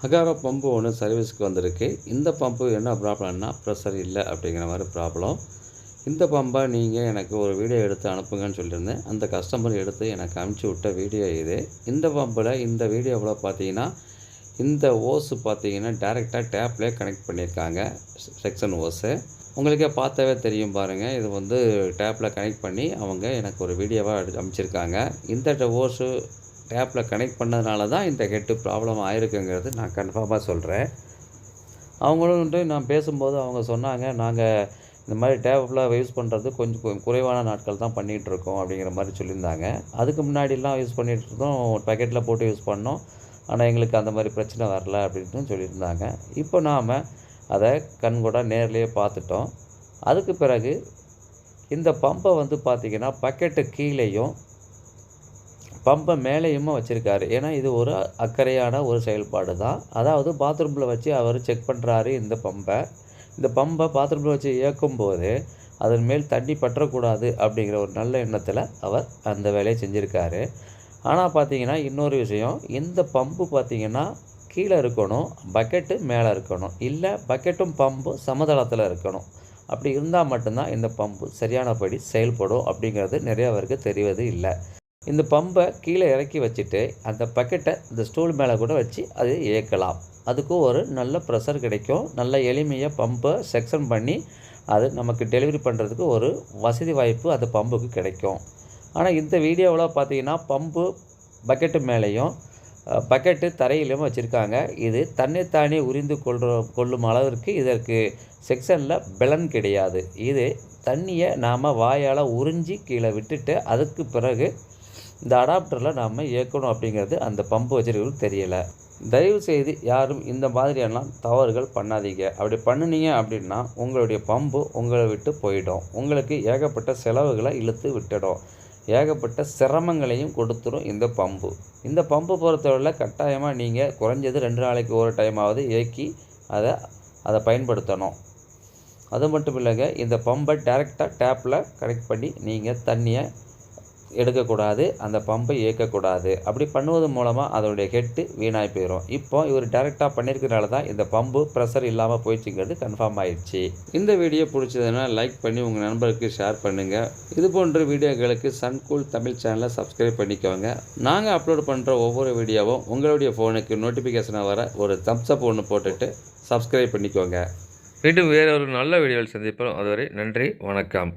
Agaro pump ஒன்று சர்வீஸ்க்கு வந்திருக்கு. இந்த பம்பு என்ன ப்ராப்ளம்னா ப்ரெஷர் இல்லை அப்படிங்கிற மாதிரி ப்ராப்ளம். இந்த பம்பை நீங்கள் எனக்கு ஒரு வீடியோ எடுத்து அனுப்புங்கன்னு சொல்லியிருந்தேன். அந்த கஸ்டமர் எடுத்து எனக்கு அனுப்பிச்சி விட்ட வீடியோ இது. இந்த பம்பில் இந்த வீடியோவில் பார்த்தீங்கன்னா இந்த ஓஸு பார்த்தீங்கன்னா டேரெக்டாக டேப்லேயே கனெக்ட் பண்ணியிருக்காங்க. செக்ஷன் ஓஸு உங்களுக்கே பார்த்தாவே தெரியும் பாருங்கள். இது வந்து டேப்பில் கனெக்ட் பண்ணி அவங்க எனக்கு ஒரு வீடியோவாக அனுப்பிச்சிருக்காங்க. இந்த ஓஸு டேப்பில் கனெக்ட் பண்ணதுனால தான் இந்த ஹெட்டு ப்ராப்ளம் ஆயிருக்குங்கிறது நான் கன்ஃபார்மாக சொல்கிறேன். அவங்களும் நான் பேசும்போது அவங்க சொன்னாங்க, நாங்கள் இந்த மாதிரி டேப்பில் யூஸ் பண்ணுறது கொஞ்சம் குறைவான நாட்கள் தான் பண்ணிகிட்ருக்கோம் அப்படிங்கிற மாதிரி சொல்லியிருந்தாங்க. அதுக்கு முன்னாடிலாம் யூஸ் பண்ணிகிட்ருந்தோம், பக்கெட்டில் போட்டு யூஸ் பண்ணோம். ஆனால் எங்களுக்கு அந்த மாதிரி பிரச்சனை வரல அப்படின்ட்டு சொல்லியிருந்தாங்க. இப்போ நாம் அதை கண்கூட நேர்லேயே பார்த்துட்டோம். அதுக்கு பிறகு இந்த பம்பை வந்து பார்த்திங்கன்னா பக்கெட்டு கீழேயும் பம்பை மேலேயுமா வச்சுருக்காரு. ஏன்னா இது ஒரு அக்கறையான ஒரு செயல்பாடு தான். அதாவது பாத்ரூமில் வச்சு அவர் செக் பண்ணுறாரு இந்த பம்பை. இந்த பம்பை பாத்ரூமில் வச்சு இயக்கும்போது அதன் மேல் தண்ணி பற்றக்கூடாது அப்படிங்கிற ஒரு நல்ல எண்ணத்தில் அவர் அந்த வேலையை செஞ்சுருக்காரு. ஆனால் பார்த்திங்கன்னா இன்னொரு விஷயம், இந்த பம்பு பார்த்திங்கன்னா கீழே இருக்கணும், பக்கெட்டு மேலே இருக்கணும். இல்லை பக்கெட்டும் பம்பும் சமதளத்தில் இருக்கணும். அப்படி இருந்தால் மட்டும்தான் இந்த பம்பு சரியானபடி செயல்படும் அப்படிங்கிறது நிறைய பேருக்கு தெரிவது இல்லை. இந்த பம்பை கீழே இறக்கி வச்சுட்டு அந்த பக்கெட்டை இந்த ஸ்டூல் மேலே கூட வச்சு அது இயக்கலாம். அதுக்கும் ஒரு நல்ல ப்ரெஷர் கிடைக்கும். நல்ல எளிமையாக பம்பை செக்ஷன் பண்ணி அது நமக்கு டெலிவரி பண்ணுறதுக்கு ஒரு வசதி வாய்ப்பு அந்த பம்புக்கு கிடைக்கும். ஆனால் இந்த வீடியோவில் பார்த்தீங்கன்னா பம்பு பக்கெட்டு மேலேயும் பக்கெட்டு தரையிலையும் வச்சுருக்காங்க. இது தன்னைத்தானே உறிந்து கொள்ளும் அளவிற்கு இதற்கு செக்ஷனில் பலன் கிடையாது. இது தண்ணியை நாம் வாயால் உறிஞ்சி கீழே விட்டுட்டு அதுக்கு பிறகு இந்த அடாப்டரில் நாம் இயக்கணும் அப்படிங்கிறது அந்த பம்பு வச்சுருக்கிறது தெரியலை. தயவுசெய்து யாரும் இந்த மாதிரியெல்லாம் தவறுகள் பண்ணாதீங்க. அப்படி பண்ணினீங்க அப்படின்னா உங்களுடைய பம்பு உங்களை விட்டு போயிடும். உங்களுக்கு ஏகப்பட்ட செலவுகளை இழுத்து விட்டுடும். ஏகப்பட்ட சிரமங்களையும் கொடுத்துடும் இந்த பம்பு. இந்த பம்பு பொறுத்தவரையில் கட்டாயமாக நீங்கள் குறைஞ்சது 2 நாளைக்கு ஒரு டைமாவது இயக்கி அதை பயன்படுத்தணும். அது மட்டும் இல்லைங்க, இந்த பம்பை டைரெக்டாக டேப்பில் கனெக்ட் பண்ணி நீங்கள் தண்ணியை எடுக்கக்கூடாது, அந்த பம்பை இயக்கக்கூடாது. அப்படி பண்ணுவது மூலமாக அதனுடைய ஹெட்டு வீணாகி போயிடும். இப்போ இவர் டைரெக்டாக பண்ணியிருக்கிறனால தான் இந்த பம்பு ப்ரெஷர் இல்லாமல் போயிடுச்சுங்கிறது கன்ஃபார்ம் ஆயிடுச்சு. இந்த வீடியோ பிடிச்சதுன்னா லைக் பண்ணி உங்கள் நண்பருக்கு ஷேர் பண்ணுங்கள். இது போன்ற வீடியோக்களுக்கு சன்கூல் தமிழ் சேனலை சப்ஸ்கிரைப் பண்ணிக்கோங்க. நாங்கள் அப்லோட் பண்ணுற ஒவ்வொரு வீடியோவும் உங்களுடைய ஃபோனுக்கு நோட்டிஃபிகேஷனாக வர ஒரு தம்ஸ் அப் ஒன்று போட்டுட்டு சப்ஸ்கிரைப் பண்ணிக்கோங்க. மீண்டும் வேறு ஒரு நல்ல வீடியோவில் சந்திப்போம். அதுவரை நன்றி, வணக்கம்.